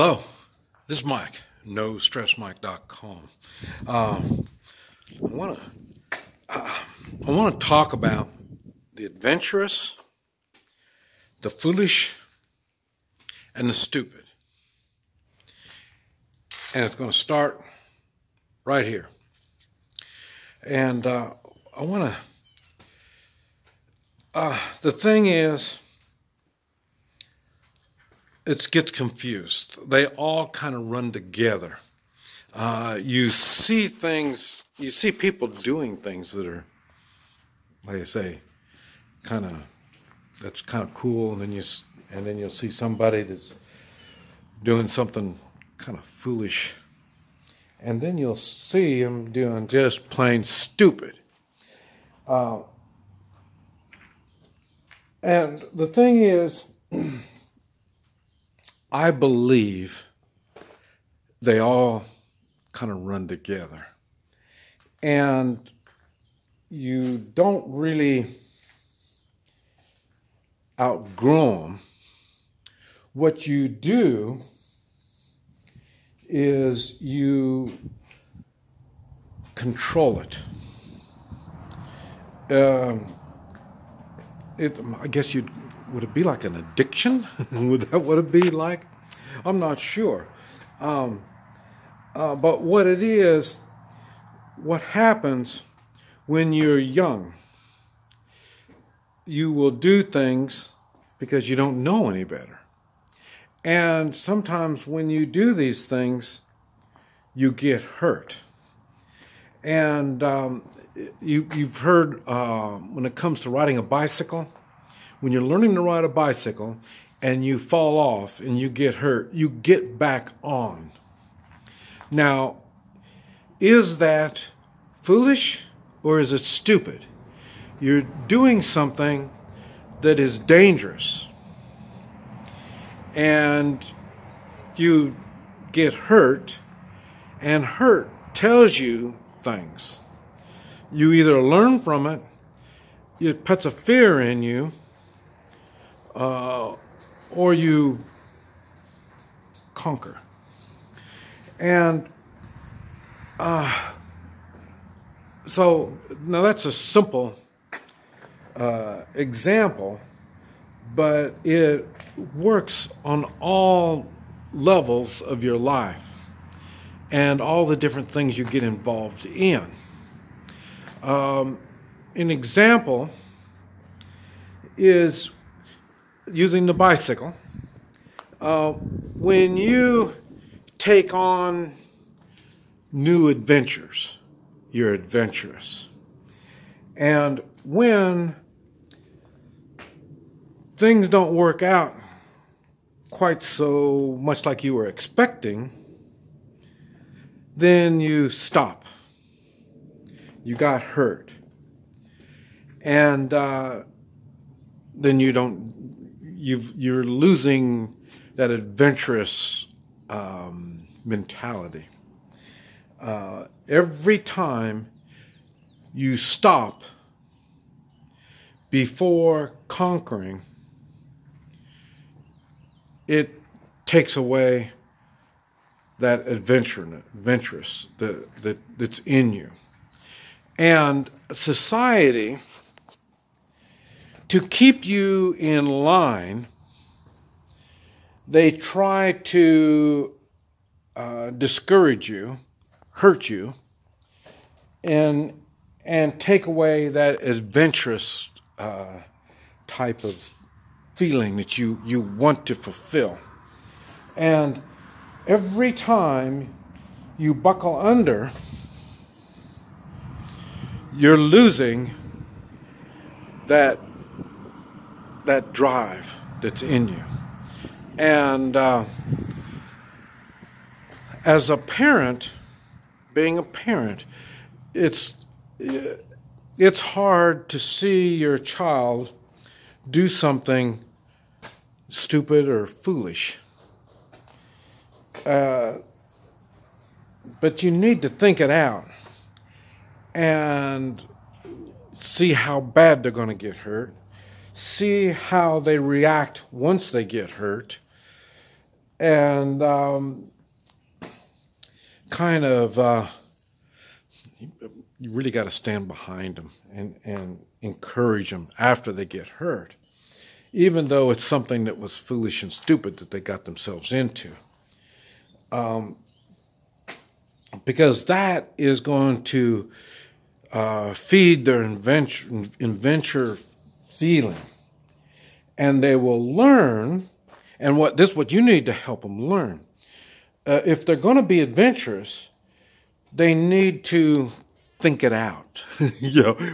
Hello, this is Mike, NoStressMike.com. I want to talk about the adventurous, the foolish, and the stupid. And it's going to start right here. And I want to, the thing is, it gets confused. They all kind of run together. You see things, you see people doing things that are, like I say, that's kind of cool, and then you'll see somebody that's doing something kind of foolish, and then you'll see them doing just plain stupid. And the thing is, I believe they all kind of run together. And you don't really outgrow them. What you do is you control it. I guess would it be like an addiction? Would it be like? I'm not sure. But what it is, what happens when you're young, you will do things because you don't know any better. And sometimes when you do these things, you get hurt. And you've heard when it comes to riding a bicycle, when you're learning to ride a bicycle and you fall off and you get hurt, you get back on. Now, is that foolish or is it stupid? You're doing something that is dangerous and you get hurt, and hurt tells you things. You either learn from it, it puts a fear in you, or you conquer. And so now that's a simple example, but it works on all levels of your life and all the different things you get involved in. An example is using the bicycle. When you take on new adventures, you're adventurous. And when things don't work out quite so much like you were expecting, then you stop. You got hurt. And then you're losing that adventurous mentality. Every time you stop before conquering, it takes away that adventurous that's in you. And society, to keep you in line, they try to discourage you, hurt you, and take away that adventurous type of feeling that you want to fulfill. And every time you buckle under, you're losing that drive that's in you. And as a parent, being a parent, it's hard to see your child do something stupid or foolish. But you need to think it out and see how bad they're going to get hurt, see how they react once they get hurt, and kind of you really got to stand behind them and encourage them after they get hurt, even though it's something that was foolish and stupid that they got themselves into. Because that is going to feed their adventure feeling. And they will learn, and what you need to help them learn. If they're going to be adventurous, they need to think it out.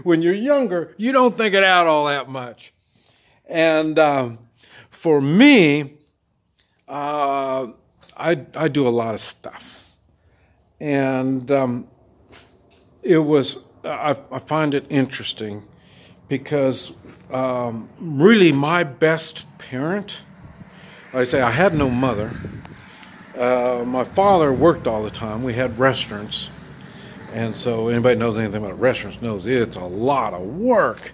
When you're younger, you don't think it out all that much. And for me, I do a lot of stuff, and I find it interesting because really my best parent, like I say, I had no mother. My father worked all the time. We had restaurants. And so anybody knows anything about restaurants knows it's a lot of work.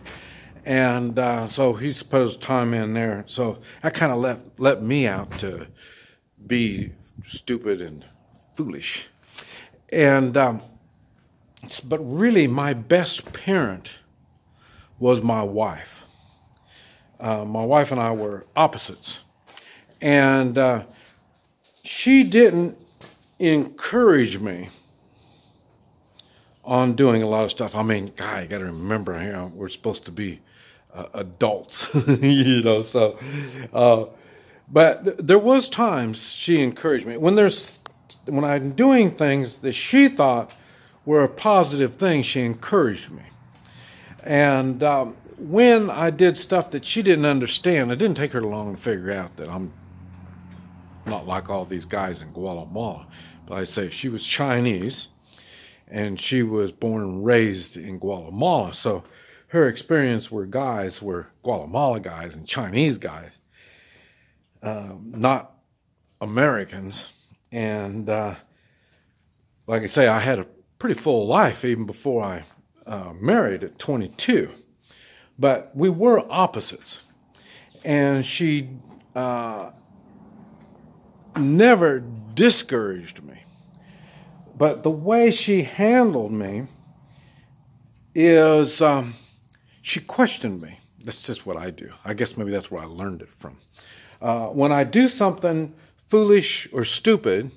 And so he's put his time in there. So that kind of let me out to be stupid and foolish. And but really my best parent was my wife. My wife and I were opposites. And she didn't encourage me on doing a lot of stuff. I mean, God, you got to remember, we're supposed to be adults, so. But there was times she encouraged me. When I'm doing things that she thought were a positive thing, she encouraged me. And when I did stuff that she didn't understand, it didn't take her long to figure out that I'm not like all these guys in Guatemala. But I say she was Chinese, and she was born and raised in Guatemala. So her experience were Guatemala guys and Chinese guys, not Americans. And like I say, I had a pretty full life even before I married at 22. But we were opposites. And she never discouraged me. But the way she handled me is she questioned me. That's just what I do. I guess maybe that's where I learned it from. When I do something foolish or stupid,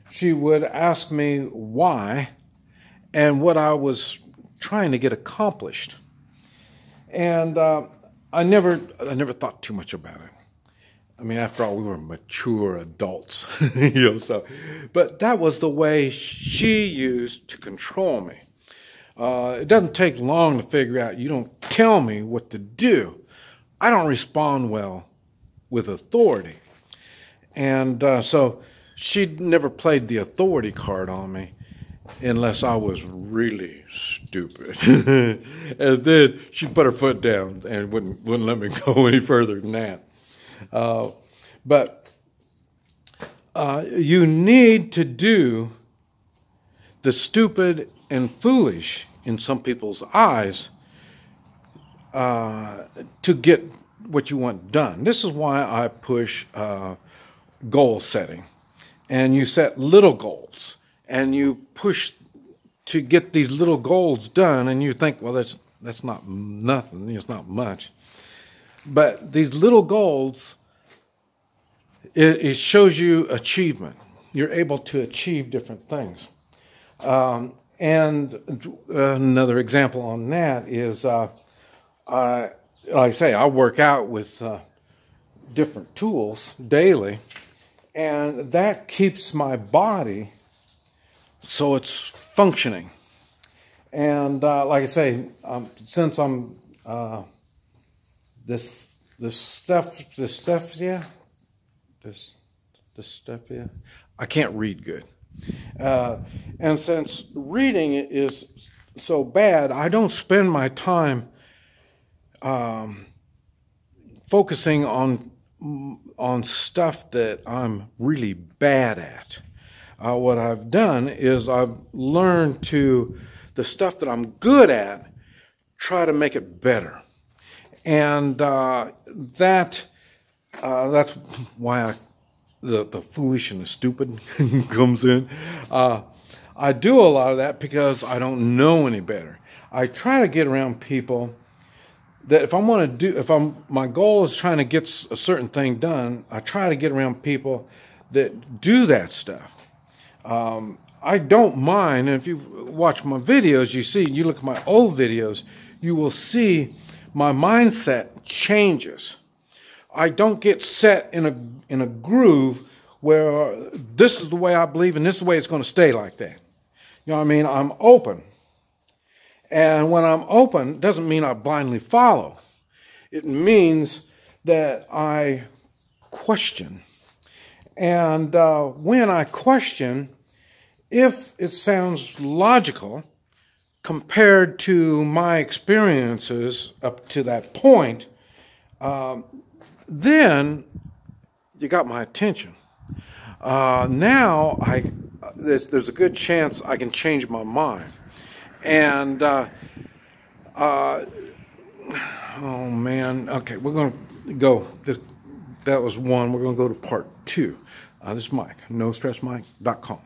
she would ask me why and what I was trying to get accomplished. And I never thought too much about it. I mean, after all, we were mature adults, so. But that was the way she used to control me. It doesn't take long to figure out. You don't tell me what to do. I don't respond well with authority. And so she never played the authority card on me unless I was really stupid. And then she put her foot down and wouldn't let me go any further than that. But you need to do the stupid and foolish in some people's eyes to get what you want done. This is why I push goal setting. And you set little goals and you push to get these little goals done, and you think, well, that's not nothing, it's not much. But these little goals, it shows you achievement. You're able to achieve different things. And another example on that is, like I say, I work out with different tools daily, and that keeps my body so it's functioning. And like I say, since I'm dyspepsia, I can't read good. And since reading is so bad, I don't spend my time focusing on stuff that I'm really bad at. What I've done is I've learned to, the stuff that I'm good at, try to make it better. And that's why the foolish and the stupid comes in. I do a lot of that because I don't know any better. I try to get around people that my goal is trying to get a certain thing done, I try to get around people that do that stuff. I don't mind, and if you watch my videos, you look at my old videos, you will see my mindset changes. I don't get set in a groove where this is the way I believe and this is the way it's going to stay like that. You know what I mean? I'm open. And when I'm open, it doesn't mean I blindly follow. It means that I question. And when I question, if it sounds logical compared to my experiences up to that point, then you got my attention. Now there's a good chance I can change my mind. And oh man, okay, we're going to go. That was one. We're going to go to part 2. This is Mike, NoStressMike.com.